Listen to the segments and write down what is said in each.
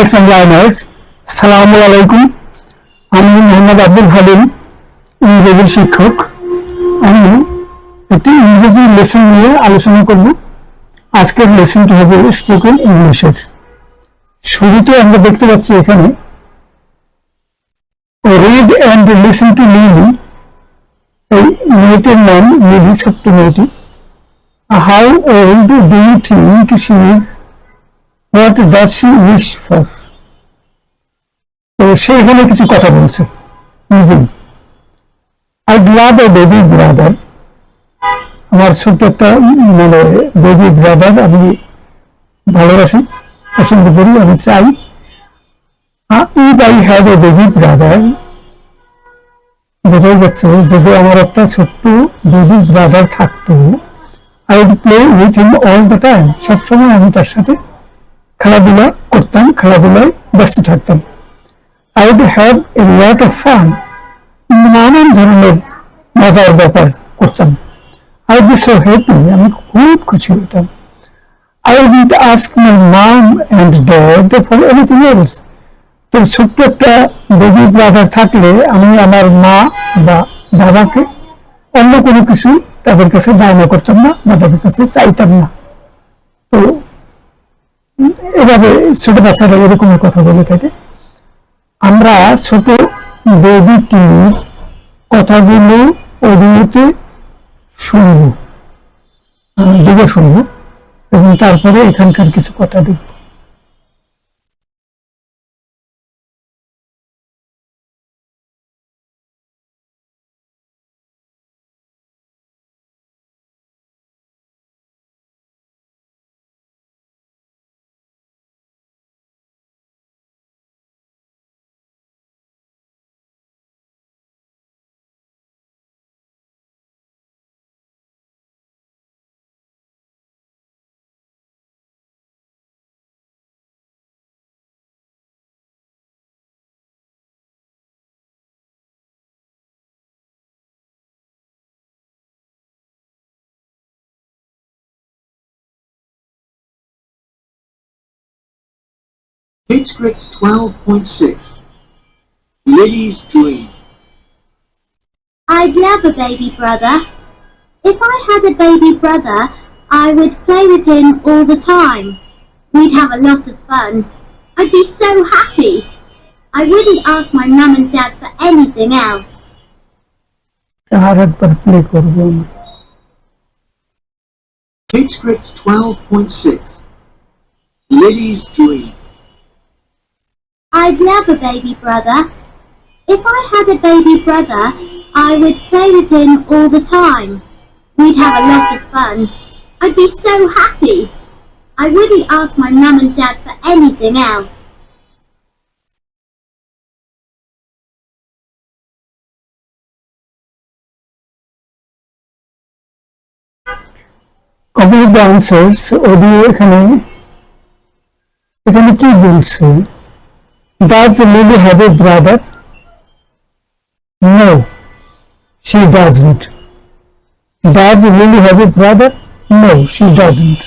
learners and learners, Assalamu alaikum. আমি মোহাম্মদ আব্দুল হালিম, ইংরেজি শিক্ষক। আমি একটি ইংরেজি লেসন নিয়ে আলোচনা করব। আজকের লেসনটি হবে স্পোকেন ইংলিশের। শুরুতে আমরা দেখতে পাচ্ছি এখানে read and listen to Lily. এই মেয়েটির নাম লিলি, ছোট্ট মেয়েটি। How old do you think she is? What does she wish for? তো সে এখানে কিছু কথা বলছে নিজেই। I'd love a baby brother. আমার ছোট্ট একটা বেবি ব্রাদার আমি ভালোবাসি, পছন্দ করি, আমি চাই। If I have a baby brother, বোঝাই যাচ্ছে যদি আমার একটা ছোট্ট বেবি ব্রাদার থাকতো, I would play with him all the time. সবসময় আমি তার সাথে খেলাধুলা করতাম, খেলাধুলায় ব্যস্ত থাকতাম। I would have a lot of fun. নানান ধরনের মজার ব্যাপার করতাম। I would be so happy. আমি খুব খুশি হতাম। I would ask my mom and dad for anything else. তো ছোট্ট একটা বেবি ব্রাদার থাকলে আমি আমার মা বা বাবাকে অন্য কোনো কিছু তাদের কাছে বায়না করতাম না বা তাদের কাছে চাইতাম না। তো এভাবে ছোট বাচ্চারা এরকম কথা বলে থাকে। আমরা ছোট বেবিটির কথাগুলো অডিওতে শুনবো, শুনবো এবং তারপরে এখানকার কিছু কথা দেখব। Take script 12.6. Lily's Dream. I'd love a baby brother. If I had a baby brother, I would play with him all the time. We'd have a lot of fun. I'd be so happy. I wouldn't ask my mum and dad for anything else. Take script 12.6. Lily's Dream. I'd love a baby brother. If I had a baby brother, I would play with him all the time. We'd have a lot of fun. I'd be so happy. I wouldn't ask my mum and dad for anything else. Complete the answers. Audio এখানে কি বলছে? Does Lily have a brother? No, she doesn't. Does Lily have a brother? No, she doesn't.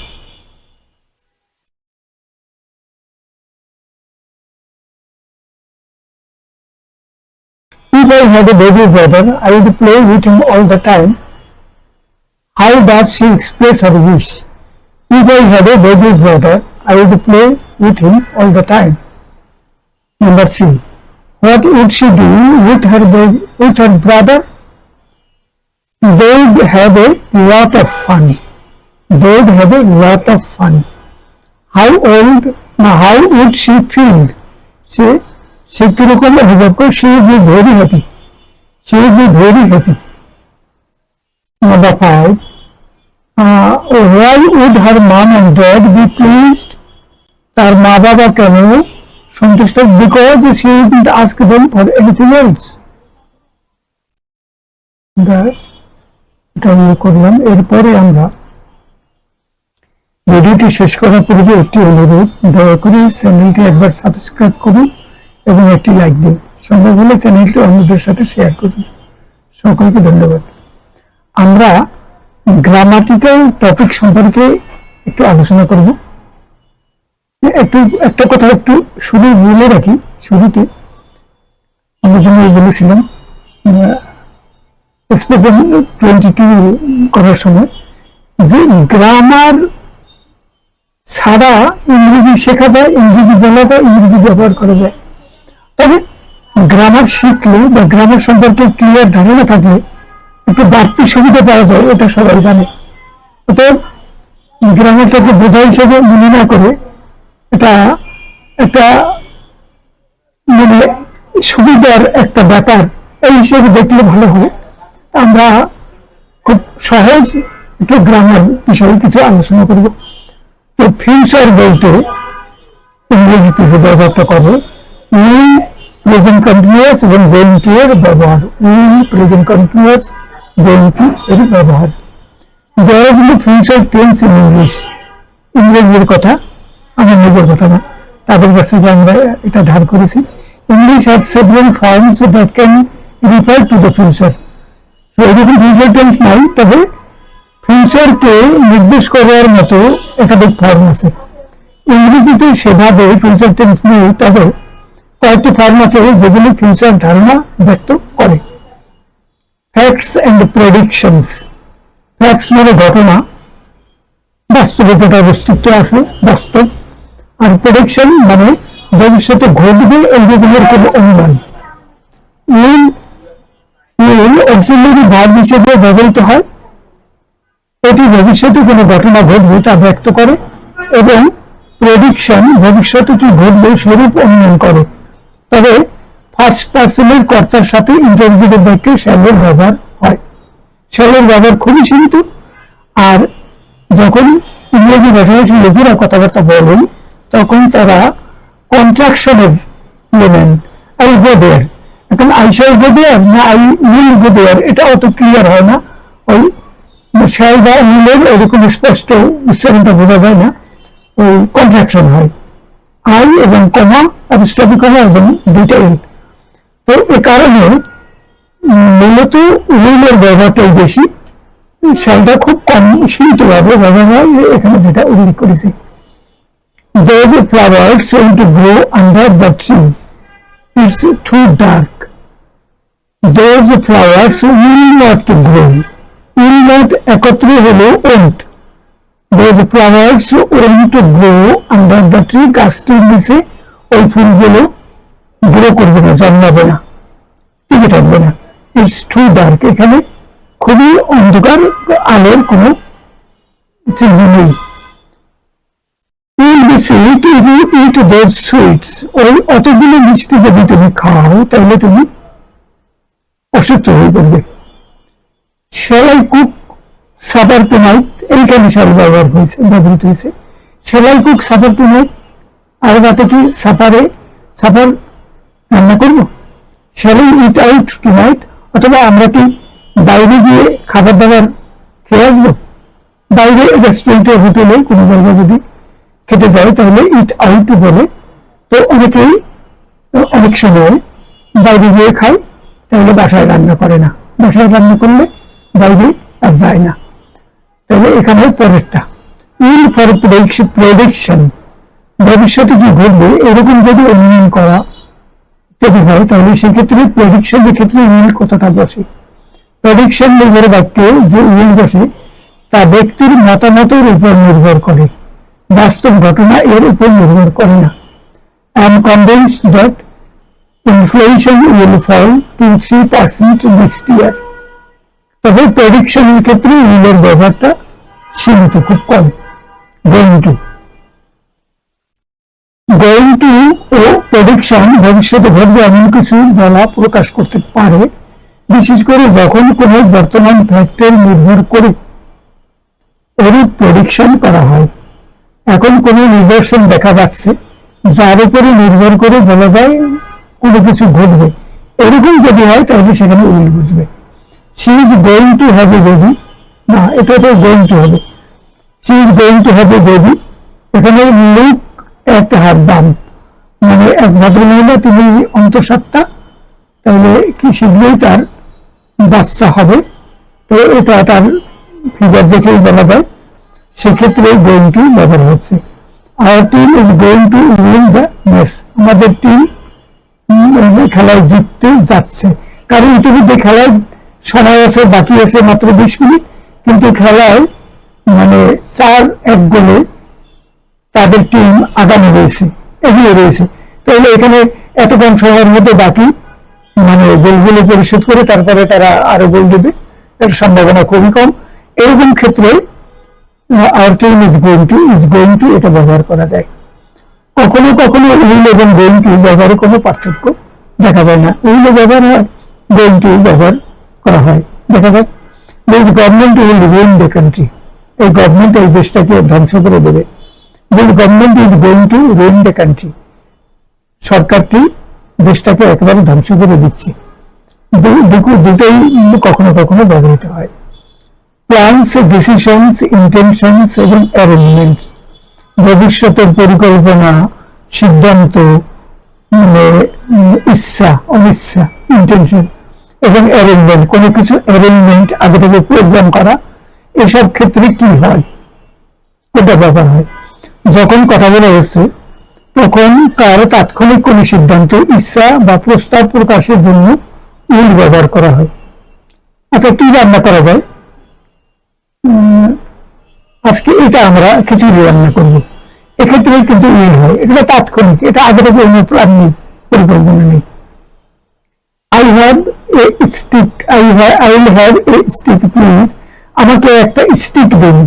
If I had a baby brother, I would play with him all the time. How does she express her wish? If I had a baby brother, I would play with him all the time. Number 3. What would she do with her brother? They'd have a lot of fun. They'd have a lot of fun. How would she feel? She would be very happy. She would be very happy. Number 5. Why would her mom and dad be pleased? তার মা বাবা কেন সন্তুষ্ট? Because she didn't ask them for anything else. এটা করলাম। এরপরে আমরা ভিডিওটি শেষ করার পূর্বে একটি অনুরোধ, দয়া করে চ্যানেলটি একবার সাবস্ক্রাইব করুন এবং একটি লাইক দিন। সম্ভব হলে চ্যানেলটি অন্যদের সাথে শেয়ার করুন। সকলকে ধন্যবাদ। আমরা গ্রামাটিক্যাল টপিক সম্পর্কে একটু আলোচনা করব। একটা কথা একটু শুরু বলে রাখি। শুরুতে আমরা জন্য বলেছিলাম স্পোকেন 22 করার সময় যে গ্রামার ছাড়া ইংরেজি শেখা যায়, ইংরেজি বলা যায়, ইংরেজি ব্যবহার করা যায়। তবে গ্রামার শিখলে বা গ্রামার সম্পর্কে ক্লিয়ার ধারণা থাকলে একটু বাড়তি সুবিধা পাওয়া যায়, এটা সবাই জানে। অতএব গ্রামারটাকে বোঝা হিসেবে মনে না করে এটা একটা মানে সুবিধার একটা ব্যাপার এই হিসেবে দেখলে ভালো হয়। আমরা খুব সহজ একটু গ্রামার বিষয়ে কিছু আলোচনা করব। তো ফিউচার বলতে ইংরেজিতে যে ব্যবহারটা করে উইল, প্রেজেন্ট কন্টিনিউয়াস এবং গোইং টু এর ব্যবহার। Will, present continuous, going to এর ব্যবহার। There is the future tense in English. ইংরেজির কথা, আমার নিজের কথা না, তাদের কাছ থেকে আমরা এটা ধার করেছি। English has several forms that can refer to the future. তো এরকম ফিউচার টেন্স নাই, তবে ফিউচারকে নির্দেশ করার মতো একাধিক ফর্ম আছে। ইংরেজিতে সেভাবে ফিউচার টেন্স নেই, তবে কয়েকটি ফর্ম আছে যেগুলি ফিউচার ধারণা ব্যক্ত করে। Facts and predictions. ফ্যাক্টস মানে ঘটনা, বাস্তবে যেটা অস্তিত্ব আছে, বাস্তব। আর প্রেডিকশন মানে ভবিষ্যতে ঘটবে এইগুলোর কোনো অনুমান। উইল অক্সিলারি ভার্ব হিসেবে ব্যবহৃত হয়। এটি ভবিষ্যতে কোনো ঘটনা ঘটবে তা ব্যক্ত করে, এবং প্রেডিকশন ভবিষ্যতে কি ঘটবে সেরূপ অনুমান করে। তবে ফার্স্ট পার্সনের কর্তার সাথে ইন্টারভিউ বাক্যে শ্যালের ব্যবহার হয়। শ্যালের ব্যবহার খুবই সীমিত। আর যখন ইংরেজি ভাষাভাষী লোকেরা কথাবার্তা বলেন তখন তারা কন্ট্রাকশনের নেবেন। আই গো দেয়ার, এখন আই শ্যাল গো দেয়ার না আই উইল গো দেয়ার, এটা অত ক্লিয়ার হয় না। ওই শ্যাল বা উইলের এরকম স্পষ্ট উচ্চারণটা বোঝা যায় না, ওই কন্ট্রাকশন হয়। আই এবং কমা, অ্যাপোস্ট্রফি কমা এবং দুইটা এল। তো এ কারণে মূলত উইলের ব্যবহারটাই বেশি, শ্যালটা খুব কম সীমিতভাবে ব্যবহার হয়, এখানে যেটা উল্লেখ করেছি। Those flowers going to grow under the tree. It's too dark. Those flowers will not grow. Will not একত্রে হলো won't. Those flowers won't grow under the tree. গাছটির নিচে ওই ফুলগুলো গ্রো করবে না, জন্মাবে না, টিকে থাকবে না। It's too dark. এখানে খুবই অন্ধকার, আলোর কোনো চিহ্ন নেই। Will be sick if you eat those sweets. ওই অতগুলো মিষ্টি যদি তুমি খাও তাহলে তুমি অসুস্থ হয়ে পড়বে। Shall I cook supper tonight? এইখানে shall ব্যবহৃত হয়েছে। Shall I cook supper tonight? আর রাতে কি সাপার রান্না করবো? Shall I eat out tonight? অথবা আমরা কি বাইরে গিয়ে খাবার দাবার খেয়ে আসবো? বাইরে রেস্টুরেন্টে, হোটেলে কোনো জায়গায় যদি খেতে যায় তাহলে ইট আউট বলে। তো অনেকেই অনেক সময় বাইরে গিয়ে খায়, তাহলে বাসায় রান্না করে না। বাসায় রান্না করলে বাইরে আর যায় না। তাহলে এখানে পরেরটা উইল ফর প্রেডিকশন, ভবিষ্যতে কি ঘটবে এরকম যদি অনুমান করা যেতে হয় তাহলে সেক্ষেত্রে প্রেডিকশনের ক্ষেত্রে উইল কতটা বসে। প্রেডিকশন নির্ভর বাক্যে যে উইল বসে তা ব্যক্তির মতামতের উপর নির্ভর করে, বাস্তব ঘটনা এর উপর নির্ভর করে না। I am convinced that inflation will fall to 3% next year. তবে প্রেডিকশনের ক্ষেত্রে উইলের ব্যবহারটা সীমিত, খুব কম। গোয়িং টু ও প্রেডিকশন ভবিষ্যতে ঘটবে এমন কিছু বলা প্রকাশ করতে পারে, বিশেষ করে যখন কোনো বর্তমান ফ্যাক্টের নির্ভর করে এরূপ প্রেডিকশন করা হয়। এখন কোনো নিদর্শন দেখা যাচ্ছে যার উপরে নির্ভর করে বলা যায় কোনো কিছু ঘটবে, এরকম যদি হয় তাহলে সেখানে উইল বুঝবে। She is going to have a baby, না এটা তো গোয়িং টু হবে। She is going to have a baby, এখানে লুক এট হার বাম্প, মানে এক ভদ্রমহিলা তিনি অন্তঃসত্ত্বা, তাহলে কি শীঘ্রই তার বাচ্চা হবে। তো এটা তার ফিগার দেখেই বলা যায়, সেক্ষেত্রে গোয়িং টু ব্যবহার হচ্ছে। our team is going to win the match. আমাদের টিম খেলায় জিততে যাচ্ছে, কারণ ইতিমধ্যে খেলায় সময় আছে, বাকি আছে মাত্র 20 মিনিট, কিন্তু খেলায় মানে 4-1 গোলে তাদের টিম আগামী রয়েছে, এগিয়ে রয়েছে। তাহলে এখানে এত কম সময়ের মধ্যে বাকি মানে গোলগুলো পরিশোধ করে তারপরে তারা আরো গোল দেবে, এর সম্ভাবনা খুবই কম। এরকম ক্ষেত্রে our team is going to এটা ব্যবহার করা যায়। কখনো কখনো will এবং going to ব্যবহারে কোনো পার্থক্য দেখা যায় না, will ব্যবহার হয়, going to ব্যবহার করা হয়। দেখা যাক, this government will ruin the country, এই গভর্নমেন্ট এই দেশটাকে ধ্বংস করে দেবে। this government is going to ruin the country, সরকারটি দেশটাকে একেবারে ধ্বংস করে দিচ্ছে। দুটোই কখনো কখনো ব্যবহৃত হয়। প্ল্যানস, ডিসিশনস, ইন্টেনশনস এবং অ্যারেঞ্জমেন্টস, ভবিষ্যতের পরিকল্পনা, সিদ্ধান্ত, ইচ্ছা, অনিচ্ছা, ইন্টেনশন এবং অ্যারেঞ্জমেন্ট, কোনো কিছু অ্যারেঞ্জমেন্ট আগে থেকে প্রোগ্রাম করা, এসব ক্ষেত্রে কি হয়, এটা ব্যবহার হয়। যখন কথা বলা হচ্ছে তখন কার তাৎক্ষণিক কোন সিদ্ধান্ত, ইচ্ছা বা প্রস্তাব প্রকাশের জন্য উইল ব্যবহার করা হয়। আচ্ছা, কি রান্না করা যায়? আজকে এটা আমরা খিচুড়ি রান্না করবো, এক্ষেত্রে কিন্তু উইল হয়, এটা তাৎক্ষণিক, এটা আগে থেকে কোনো প্ল্যান নেই, পরিকল্পনা নেই। I have a stick, I will have a stick please, আমাকে একটা স্টিক দিন।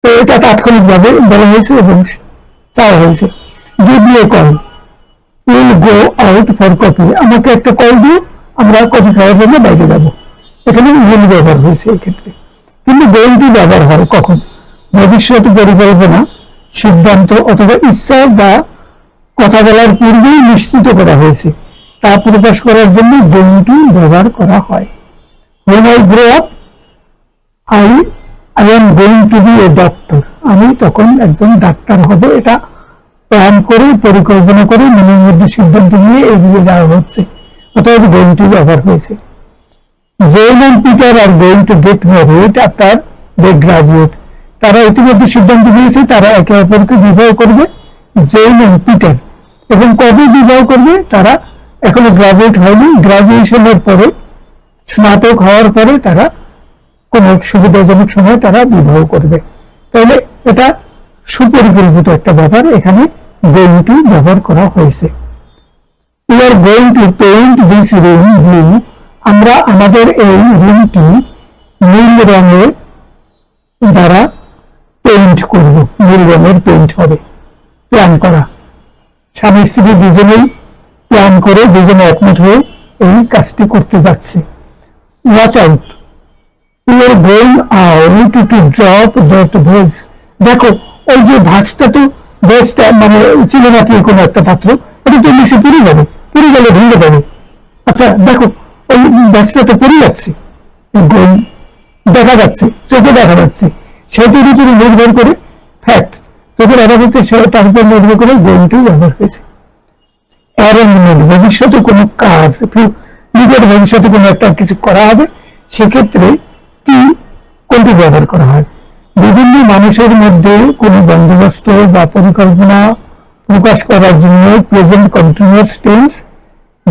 তো এটা তাৎক্ষণিক ভাবে বলা হয়েছে এবং চাওয়া হয়েছে। Give me a call, will go out for coffee, আমাকে একটা কল দিয়ে আমরা কফি খাওয়ার জন্য বাইরে যাব, এখানে উইল ব্যবহার হয়েছে এই ক্ষেত্রে। কিন্তু গোইং টু ব্যবহার হয় কখন? ভবিষ্যৎ পরিকল্পনা, সিদ্ধান্ত অথবা ইচ্ছা যা কথা বলার পূর্বেই নিশ্চিত করা হয়েছে তা প্রকাশ করার জন্য গোইং টু ব্যবহার করা হয়। when I grow up I am going to be a doctor, আমি তখন একজন ডাক্তার হব, এটা প্ল্যান করে পরিকল্পনা করে মনের মধ্যে সিদ্ধান্ত নিয়ে এগিয়ে যাওয়া হচ্ছে, অতএব গোইং টু ব্যবহার হয়েছে। Jane and Peter are going to get married after they graduate, তারা ইতিমধ্যে সিদ্ধান্ত নিয়েছে তারা একে অপরকে বিবাহ করবে, জেন এন্ড পিটার। এবং কবে বিবাহ করবে? তারা এখনো গ্রাজুয়েট হয়নি, গ্রাজুয়েশনের পরে, স্নাতক হওয়ার পরে তারা কোন সুবিধাজনক সময় তারা বিবাহ করবে। তাহলে এটা সুপরিকল্পিত একটা ব্যাপার, এখানে গোইং টু ব্যবহার করা হয়েছে। We are going two paint this room blue, আমরা আমাদের এই রুমটি নীল রঙের দ্বারা পেইন্ট করব, নীল রঙের পেইন্ট হবে। প্ল্যান করা, স্বামী স্ত্রী দুজনেই প্ল্যান করে দুজনে একমত হয়ে এই কাজটি করতে যাচ্ছে। Watch out, we are going out to drop that vase, দেখো ওই যে ভাসটা, তো ভেজটা মানে চিনে মাত্র কোনো একটা পাত্র, এটা তো নিচে পুড়ে যাবে, পুড়ে গেলে ভেঙে যাবে। আচ্ছা দেখো ওই ভাসটা তো পড়ে যাচ্ছে, দেখা যাচ্ছে, চোখে দেখা যাচ্ছে, সেটির উপরে নির্ভর করে ফ্যাক্ট, চোখে দেখা যাচ্ছে, তার উপর নির্ভর করে গোইং টু ব্যবহার হয়েছে। অ্যারেঞ্জমেন্ট, ভবিষ্যতে কোনো কাজ, নিকট ভবিষ্যতে কোনো একটা কিছু করা হবে, সেক্ষেত্রে কি কোনটি ব্যবহার করা হয়? বিভিন্ন মানুষের মধ্যে কোনো বন্দোবস্ত বা পরিকল্পনা প্রকাশ করার জন্য প্রেজেন্ট কন্টিনিউয়াস টেন্স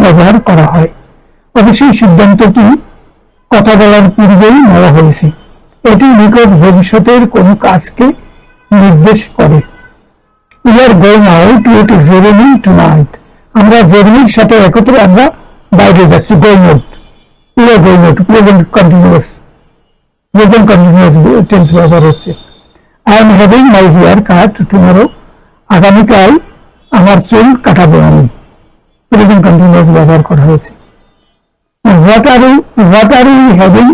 ব্যবহার করা হয়। অবশ্যই সিদ্ধান্তটি কথা বলার পূর্বেই নেওয়া হয়েছে, এটি নিকট ভবিষ্যতের কোনো কাজকে নির্দেশ করে। We are going out with Jeremy tonight, আমরা জেরেমির সাথে একত্রে আমরা বাইরে যাচ্ছি। Going out, we are going out, present continuous tense ব্যবহার হচ্ছে। I am having my hair cut tomorrow, আগামীকাল আমার চুল কাটাবো আমি, প্রেজেন্ট কন্টিনিউয়াস ব্যবহার করা হয়েছে। What are you having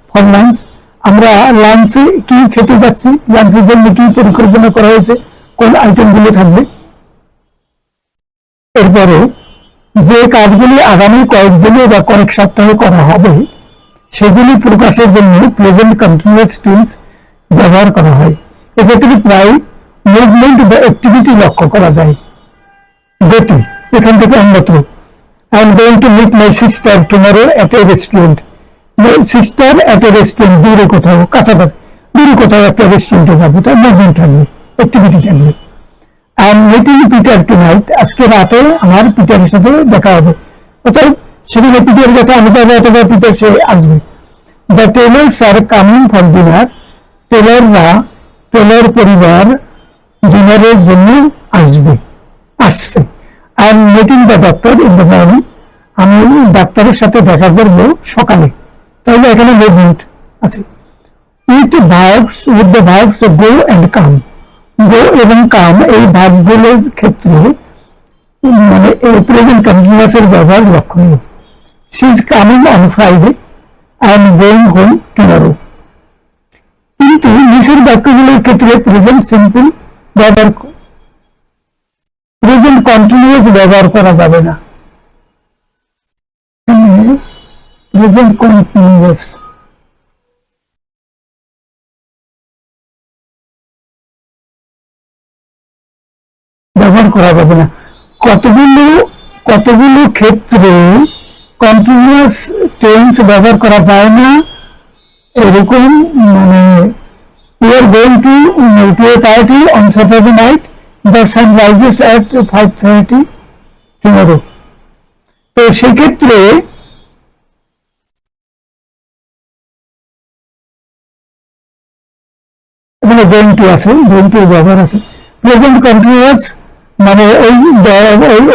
for lunch, আমরা লাঞ্চে কি খেতে যাচ্ছি, লাঞ্চের জন্য কি পরিকল্পনা করা হয়েছে, কোন আইটেমগুলো থাকবে। এরপরে যে কাজগুলি আগামী কয়েকদিনে বা কয়েক সপ্তাহে করা হবে সেগুলি প্রকাশের জন্য প্রেজেন্ট কন্টিনিউয়াস টেন্স ব্যবহার করা হয়। এক্ষেত্রে প্রায় মুভমেন্ট বা অ্যাক্টিভিটি লক্ষ্য করা যায়, গতি, এখান থেকে অন্যত্র। I am going to meet my sister tomorrow at a restaurant, sister at a restaurant, দূরে কোথাও, কাছাকাছি, দূরে কোথাও একটা রেস্টুরেন্টে যাবো, তার মুভমেন্ট থাকবে, অ্যাক্টিভিটি থাকবে। I am meeting Peter tonight, আজকে রাতে আমার পিটারের সাথে দেখা হবে। অর্থাৎ সেখানে পিটার কাছে আমি যাবো অথবা পিটার সে আসবে। The Taylors are coming for dinner, Taylor পরিবার ডিনারের জন্য আসছে। I am meeting the doctor in the morning, আমি ডাক্তারের সাথে দেখা করবো সকালে। তাহলে এখানে মুভমেন্ট আছে। With the verbs go and come, go এবং কাম এই ভার্বগুলোর ক্ষেত্রে মানে এই প্রেজেন্ট কন্টিনিউয়াস এর ব্যবহার লক্ষণীয়। She is coming on Friday, I am going home tomorrow. কিন্তু নিচের বাক্যগুলোর ক্ষেত্রে প্রেজেন্ট সিম্পল ব্যবহার, প্রেজেন্ট কন্টিনিউয়াস ব্যবহার করা যাবে না। প্রেজেন্ট কন্টিনিউয়াস ব্যবহার করা যাবে না। কতগুলো ক্ষেত্রে কন্টিনিউয়াস টেন্স ব্যবহার করা যায় না, এরকম মানে we are going to a party on Saturday night, the sun rises at 5:30 tomorrow. তো সেক্ষেত্রে এখানে গোয়িং টু আছে, গোয়িং টু ব্যবহার আছে। প্রেজেন্ট কন্টিনিউয়াস মানে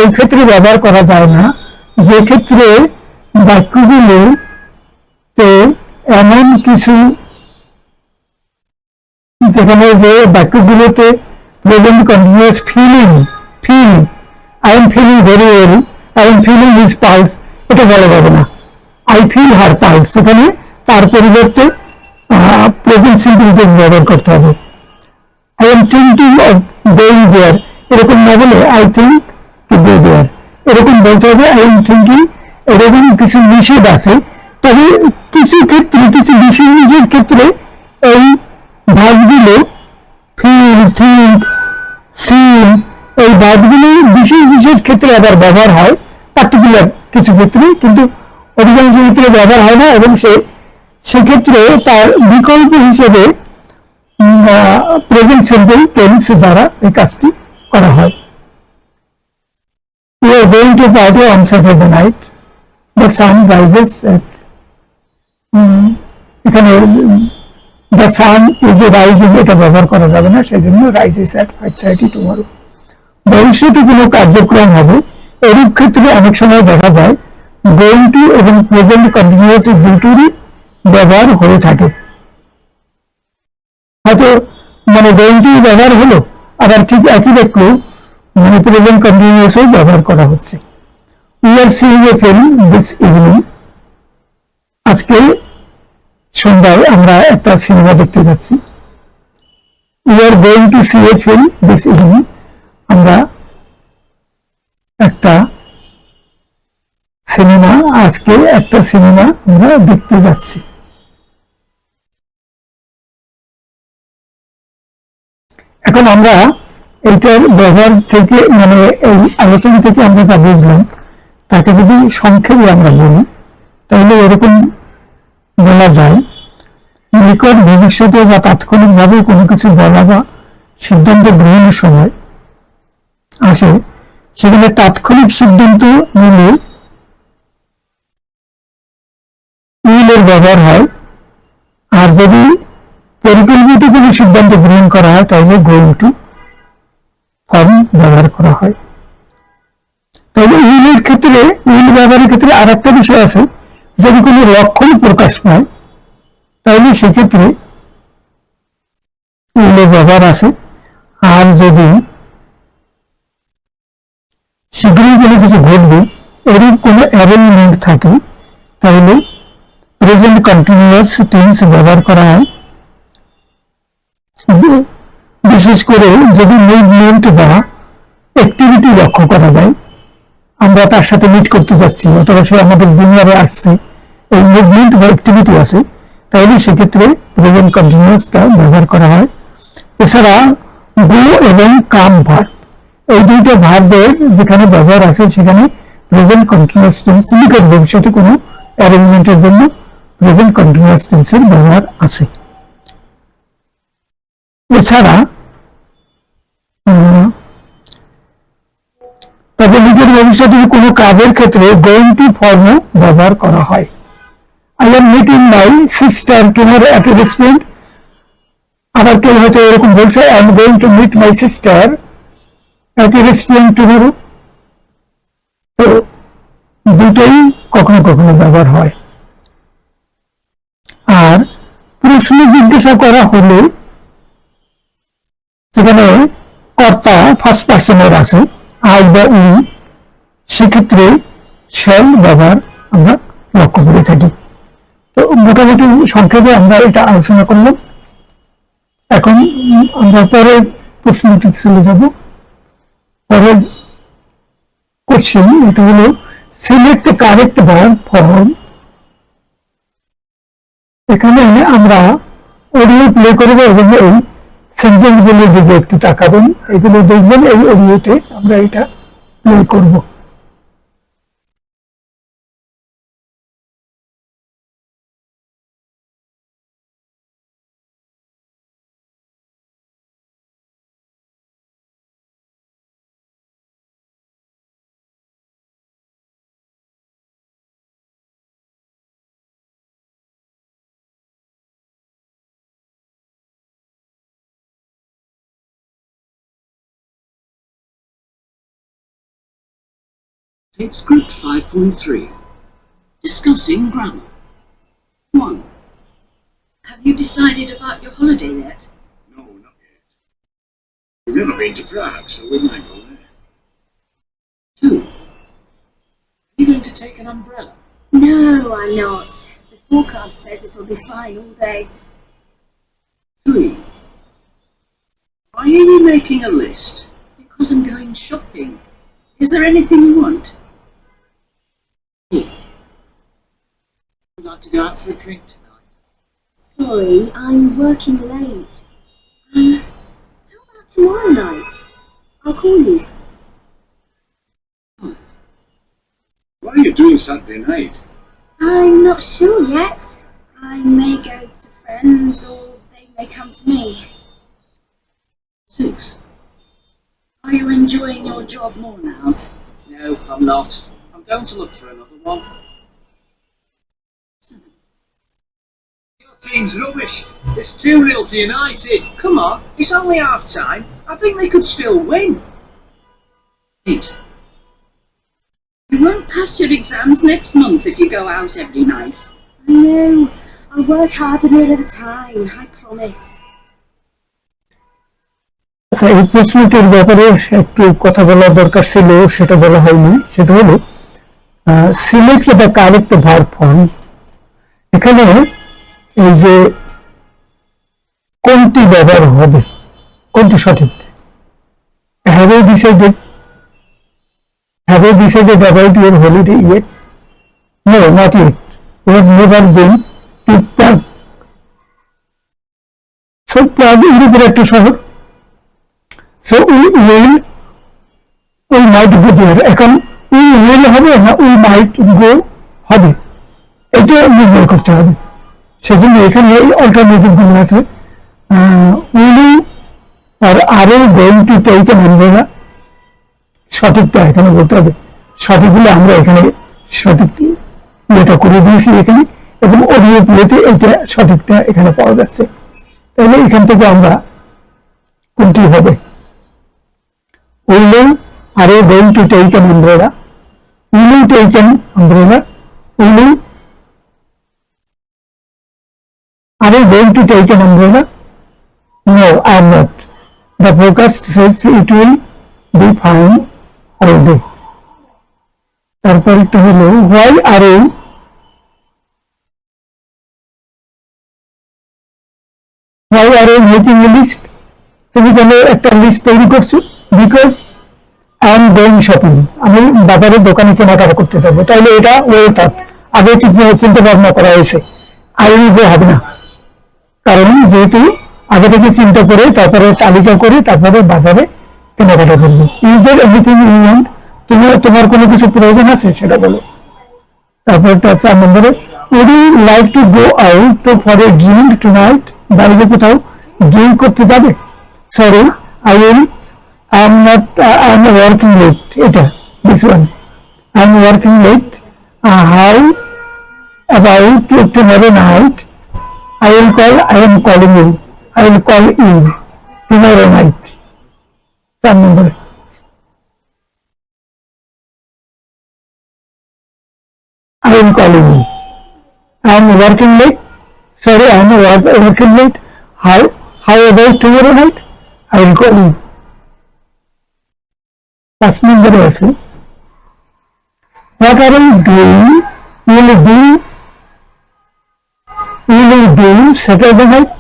ওই ক্ষেত্রে ব্যবহার করা যায় না যে ক্ষেত্রে বাক্যগুলোতে এমন কিছু, যেখানে যে বাক্যগুলোতে present continuous feel I am feeling very well, I am feeling his pulse, এটা বলা যাবে না। আই ফিল হার পালস, সেখানে তার পরিবর্তে প্রেজেন্ট সিম্পল টেন্স ব্যবহার করতে হবে। I am thinking of going there, এরকম না বলে I think to go there, এরকম বলতে হবে। আই এম থিঙ্কিং, এরকম কিছু নিষেধ আছে। তবে কিছু ক্ষেত্রে, কিছু বিশেষ ক্ষেত্রে এই ভার্বগুলো ফিল, থিঙ্ক, সিন, এই ভার্বগুলো বিশেষ ক্ষেত্রে আবার ব্যবহার হয়, পার্টিকুলার কিছু ক্ষেত্রে, কিন্তু অধিকাংশ ক্ষেত্রে ব্যবহার হয় না। এবং সেক্ষেত্রে তার বিকল্প হিসেবে প্রেজেন্ট সিম্পল টেন্স দ্বারা এই কাজটি করা হয়। We are going to party on Saturday night, the sun rises at এখানে the sun is rising এটা ব্যবহার করা যাবে না, সেই জন্য rises at 5:30 tomorrow। ভবিষ্যতে কোনো কার্যক্রম হবে, এরূপ ক্ষেত্রে অনেক সময় দেখা যায় গোয়িং টু এবং প্রেজেন্ট কন্টিনিউয়াস দুটোরই ব্যবহার হয়ে থাকে। হয়তো মানে গোয়িং টু ব্যবহার হলো, আবার ঠিক একই বাক্য মানে প্রেজেন্ট কন্টিনিউয়াসও ব্যবহার করা হচ্ছে। We are seeing a film this evening, আজকে সন্ধ্যায় আমরা একটা সিনেমা দেখতে যাচ্ছি। We are going to see a film this evening, আমরা একটা সিনেমা, আজকে একটা সিনেমা আমরা দেখতে যাচ্ছি। এখন আমরা এইটার ব্যবহার থেকে মানে এই আলোচনা থেকে আমরা যা বুঝলাম তাকে যদি সংক্ষেপে আমরা বলি তাহলে এরকম বলা যায়, নিকট ভবিষ্যতে বা তাৎক্ষণিকভাবে কোনো কিছু বলা বা সিদ্ধান্ত গ্রহণের সময় আসে, সেখানে তাৎক্ষণিক সিদ্ধান্ত নিলে উইলের ব্যবহার হয়, আর যদি পরিকল্পিত কোনো সিদ্ধান্ত গ্রহণ করা হয় তাহলে গোয়িং টু ফর্ম ব্যবহার করা হয়। তাহলে উইলের ক্ষেত্রে, উইল ব্যবহারের ক্ষেত্রে আর একটা বিষয় আছে, যদি কোনো লক্ষণ প্রকাশ পায় তাহলে সেক্ষেত্রে উইলের ব্যবহার আছে। আর যদি শীঘ্রই কোনো কিছু ঘটবে এরূপ কোনো অ্যারেঞ্জমেন্ট থাকে তাহলে প্রেজেন্ট কন্টিনিউয়াস টেন্স ব্যবহার করা হয়। বিশেষ করে যদি মুভমেন্ট বা অ্যাক্টিভিটি লক্ষ্য করা যায়, আমরা তার সাথে মিট করতে যাচ্ছি অথবা সে আমাদের দুনিয়ারে আসছে, এই মুভমেন্ট বা অ্যাক্টিভিটি আছে, তাহলে সেক্ষেত্রে প্রেজেন্ট কন্টিনিউয়াসটা ব্যবহার করা হয়। এছাড়া গো এবং কাম ভার্ব, এই দুইটা ভার্বের যেখানে ব্যবহার আছে সেখানে প্রেজেন্ট কন্টিনিউয়াস টেন্স, নিকট ভবিষ্যতে কোনো অ্যারেঞ্জমেন্টের জন্য প্রেজেন্ট কন্টিনিউয়াস টেন্সের ব্যবহার আছে। এছাড়া তবে নিজের ভবিষ্যতে কোনো কাজের ক্ষেত্রে গোয়িং টু ফর্ম ব্যবহার করা হয়। I am meeting my sister tomorrow at a restaurant. আবার কেউ হয়তো এরকম বলছে I am going to meet my sister at a restaurant tomorrow. তো দুটোই কখনো কখনো ব্যবহার হয়। আর প্রশ্ন জিজ্ঞাসা করা হলে যেখানে কর্তা ফার্স্ট পার্সনের আছে আই বা উই, সেক্ষেত্রে শ্যাল ব্যবহার আমরা লক্ষ্য করে থাকি। তো মোটামুটি সংক্ষেপে আমরা এটা আলোচনা করলাম। এখন আমরা পরের প্রশ্নটি চলে যাব। পরের কোশ্চেন এটা হলো select the correct verb form. এখানে আমরা অডিও প্লে করব এবং এই সেন্টেন্স গুলোর দিকে একটু তাকাবেন, এগুলো দেখবেন এই অডিওতে আমরা এটা প্লে করব। Take script 5.3. Discussing grammar. 1. Have you decided about your holiday yet? No, not yet. We've never been to Prague, so we might go there. 2. Are you going to take an umbrella? No, I'm not. The forecast says it'll be fine all day. 3. Why are you making a list? Because I'm going shopping. Is there anything you want? 4. Would you like to go out for a drink tonight? Sorry, I'm working late. How about tomorrow night? I'll call you. 5. What are you doing Saturday night? I'm not sure yet. I may go to friends or they may come to me. 6. Are you enjoying your job more now? No, I'm not. I'm going to look for another one. 7. Your team's rubbish. It's 2-0 to United. Come on, it's only half time. I think they could still win. 8. You won't pass your exams next month if you go out every night. I know. I'll work harder nearer the time, I promise. আচ্ছা, এই প্রশ্নটির ব্যাপারে একটু কথা বলার দরকার ছিল, সেটা বলা হয়নি। সেটা হলো select the correct verb form. এখানে এই যে কোনটি ব্যবহার হবে, কোনটি সঠিক। Have you decided, have you decided about your holiday yet? No, not yet. You have never been to Prague. So Prague ইউরোপের একটা শহর। So we might go there. এখন we will হবে না we might go হবে, এটা নির্ণয় করতে হবে। সেজন্য এখানে এই অল্টারনেটিভ গুলো আছে, will you or are you going to take an umbrella। সঠিকটা এখানে বলতে হবে। সঠিকগুলো আমরা এখানে সঠিক ইয়েটা করে দিয়েছি এখানে, এবং অডিও প্লেতে এটা সঠিকটা এখানে পাওয়া যাচ্ছে। তাহলে এখান থেকে আমরা কোনটি হবে। Will you, are you going to take an umbrella? Will you take an umbrella? Will you, are you going to take an umbrella? No, I am not. The forecast says it will be fine all day. তারপর একটা হলো why are you making a list? তুমি কেন একটা list তৈরি করছো? Because I am going shopping, আমি বাজারে দোকানে কেনাকাটা করতে যাবো। তাহলে এটা ওয়েল থট, আগে চিন্তা ভাবনা করা হয়েছে। আই উইল গো হবে না, কারণ যেহেতু আগে থেকে চিন্তা করে তারপরে তালিকা করে তারপরে বাজারে কেনাকাটা করবো। Is there anything you want? তোমার কোনো কিছু প্রয়োজন আছে সেটা বলো। তারপরটা 4 নম্বরে would you like to go out for a drink tonight? বাইরে কোথাও ড্রিঙ্ক করতে যাবে? Sorry, I will I'm working late. This one. I'm working late. How about tomorrow night? I am calling you. I will call you tomorrow night. Some number. I am calling you. I am working late. Sorry, I am working late. How about tomorrow night? I will call you. 5 number আছে. What are you doing? Will you do Saturday night?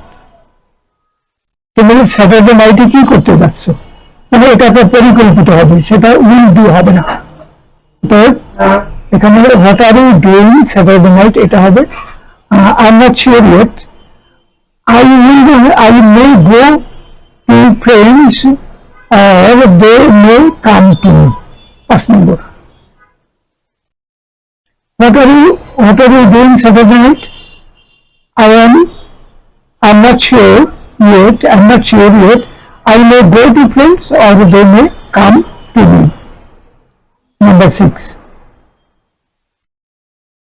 তুমি Saturday নাইটে কি করতে যাচ্ছ? মানে এটা একটা পরিকল্পিত হবে, সেটা উইল ডু হবে না। তো এখানে what are you doing Saturday night এটা হবে I am not sure yet. I may go to friends or they may come to me. 5 number. What are you doing Saturday night? I'm not sure yet. I may go to friends or they may come to me. Number 6.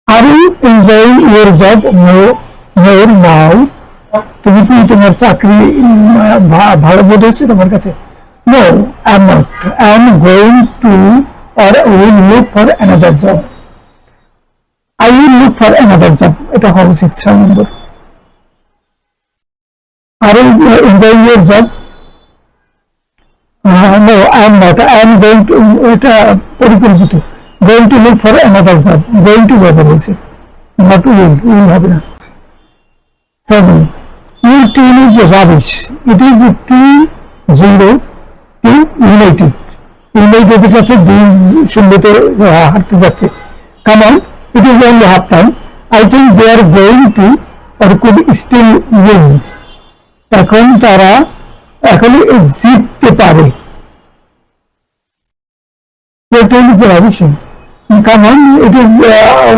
Are you enjoying your job more now? তুমি কি তোমার চাকরি ভালো বোধ হচ্ছে তোমার কাছে? No, I'm not. I'm going to or will look for another job. I will look for another job. এটা হওয়া উচিত 6 নম্বর। Are you enjoying your job? No, I'm not. I'm going to এটা পরিকল্পিত। Going to look for another job. Going to ব্যবহার হয়েছে, not will হবে না। 7. Your team is rubbish. It is too zero to United. United কাছে 2-0 হারতে যাচ্ছে। Come on, it is only half time. I think they are going to or could still win. এখন তারা এখনো জিততে পারে। Your team is rubbish. Come on, it is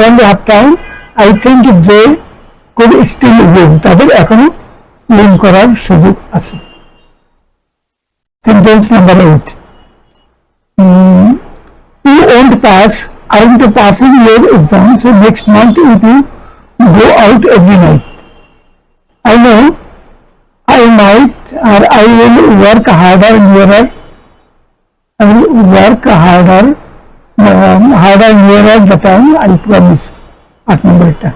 only half time. I think they could still win. তাদের এখনো win করার সুযোগ আছে। Sentence number 8. You won't pass. Aren't passing your exams next month if you go out every night. I know I might or I will work harder nearer. I will work harder nearer the time, I promise. 8 number এটা।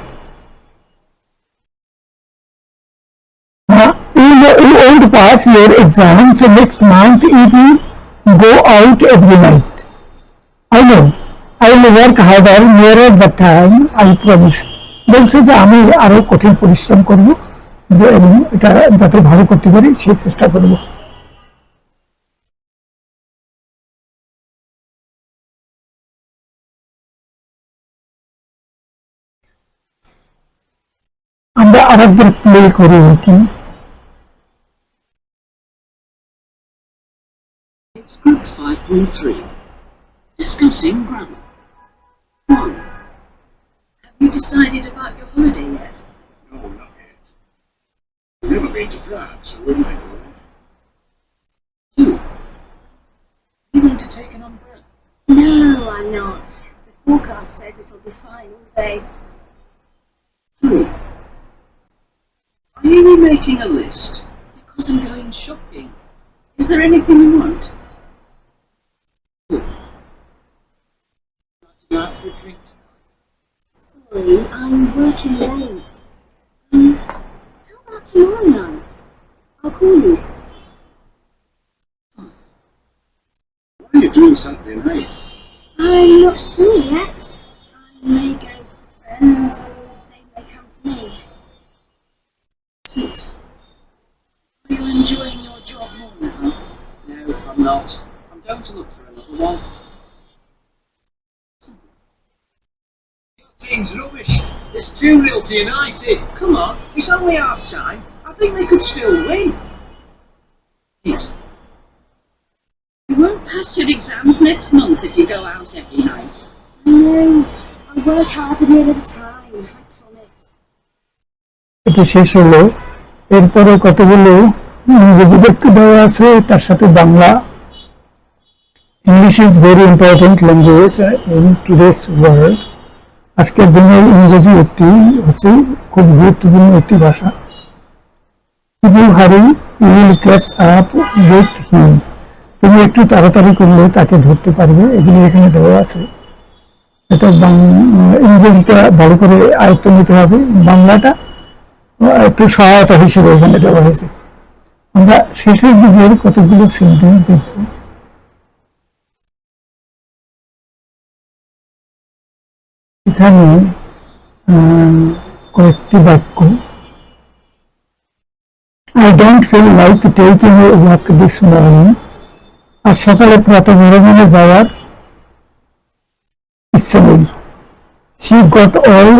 You won't pass your exams next month if you go out every night. I know. I will work harder nearer the time, I promise. বলছে যে আমি আরো কঠিন পরিশ্রম করব এবং এটা যাতে ভালো করতে পারি সেই চেষ্টা করব। আমরা আরেকবার প্লে করে কি Group 5.3. Discussing grammar. 1. Have you decided about your holiday yet? No, not yet. I've never been to Prague, so we might go there. 2. Are you going to take an umbrella? No, I'm not. The forecast says it'll be fine all day. 3. Are you making a list? Because I'm going shopping. Is there anything you want? 4. Go out for a drink tonight? Sorry, I'm working late. How about tomorrow night? I'll call you. What are you doing Saturday night? I'm not sure yet. I may go to friends or they may come to me. 6. Are you enjoying your job more now? No, I'm not. I'm going to look for another one. Your team's rubbish. It's 2-0 to United. Come on, it's only half time. I think they could still win. 8. You won't pass your exams next month if you go out every night. I know. I'll work harder nearer the time, I promise. এটা শেষ হলো। এরপরে কতগুলো ইংরেজি ব্যক্তি দেওয়া আছে, তার সাথে Bangla English is very important language in today's world. আজকের দিনে ইংরেজি হচ্ছে খুব গুরুত্বপূর্ণ একটি ভাষা। If you hurry, you will catch up with him. তুমি একটু তাড়াতাড়ি করলে তাকে ধরতে পারবে, এগুলি এখানে দেওয়া আছে। এটা ইংরেজিটা ভালো করে আয়ত্ত নিতে হবে, বাংলাটা একটু সহায়তা হিসেবে এখানে দেওয়া হয়েছে। আমরা শেষের দিকের কতগুলো সেন্টেন্স দেখব। এখানে কয়েকটি বাক্য। I don't feel like taking a walk this morning. আজ সকালে প্রাতঃভ্রমণে যাওয়ার ইচ্ছা নেই। She got all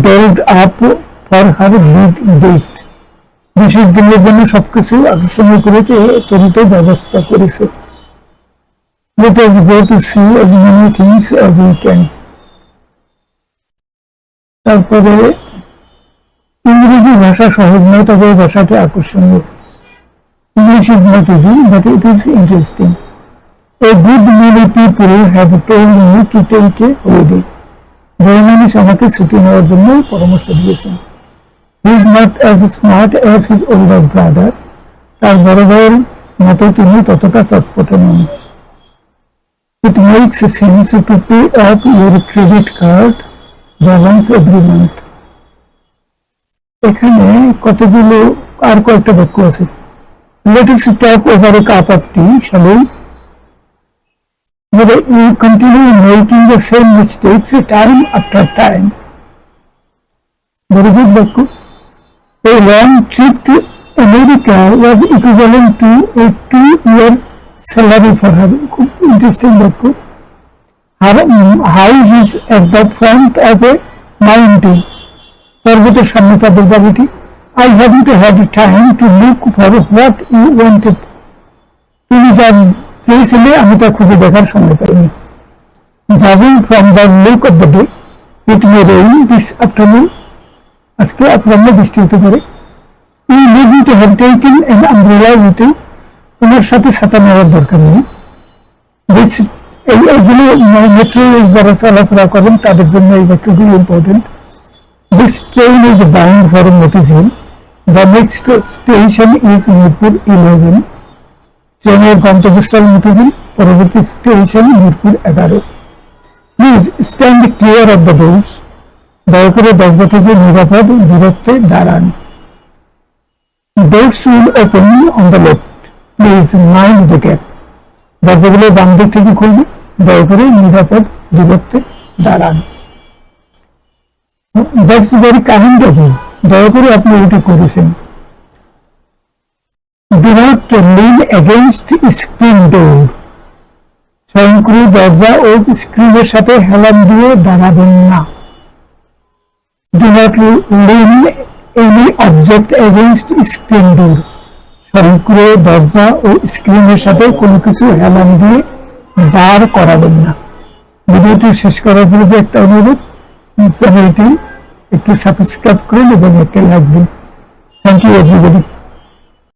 dolled up for her big date. বিশেষ দিনের জন্য সবকিছু আকর্ষণীয় করেছে, তরিত ব্যবস্থা করেছে। Let us go to see as many things as we can. তারপরে ইংরেজি ভাষা সহজ নয়, তবে ভাষাটি আকর্ষণীয়। English is not easy, but it is interesting. A good many people have told me to take a holiday. বড় মানুষ আমাকে ছুটি নেওয়ার জন্য পরামর্শ দিয়েছেন। He is not as smart as his older brother. তার বড় ভাইয়ের মতো তিনি ততটা চটপটে নন। It makes sense to pay up your credit card balance every month. এখানে কতগুলো আর কয়েকটা বাক্য আছে। Let us talk over a cup of tea, shall we? But you continue making the same mistakes time after time. Very good বাক্য। A long trip to America was equivalent to a 2-year salary for her. খুব interesting বাক্য। Her house is at the front of a mountain. পর্বতের সামনে তাদের বাড়িটি। I haven't had time to look for what you wanted. তুমি যা চেয়েছিলে আমি তা খুঁজে দেখার সময় পাইনি। Judging from the look of the day, it may rain this afternoon. আজকে অপরাহ্নে বৃষ্টি হতে পারে। You need to have taken an umbrella with you. তোমার সাথে ছাতা নেওয়ার দরকার নেই। এইগুলো মেট্রো যারা চলাফেরা করেন তাদের জন্য এই বাক্যগুলো important. This train is bound for Motizil. The next station is Mirpur 11. ট্রেনের গন্তব্যস্থল মতিঝিল, পরবর্তী station Mirpur 11। Please stand clear of the doors. দয়া করে দরজা থেকে নিরাপদ দূরত্বে দাঁড়ান। Doors will open on the left. Please mind the gap. দরজাগুলো বাম দিক থেকে খুলবে, দয়া করে নিরাপদ দূরত্বে দাঁড়ান। That's very kind of you. দয়া করে আপনি এটা করেছেন। Do not lean against screen door. স্বয়ংক্রিয় দরজা ও স্ক্রিনের সাথে হেলান দিয়ে দাঁড়াবেন না। Do not lean any object against screen door. স্বয়ংক্রিয় দরজা ও স্ক্রিনের সাথে কোনো কিছু হেলান দিয়ে দাঁড় করাবেন না। ভিডিওটি শেষ করার পূর্বে একটা অনুরোধ, চ্যানেলটি একটু সাবস্ক্রাইব করুন এবং একটা লাইক দিন। Thank you everybody.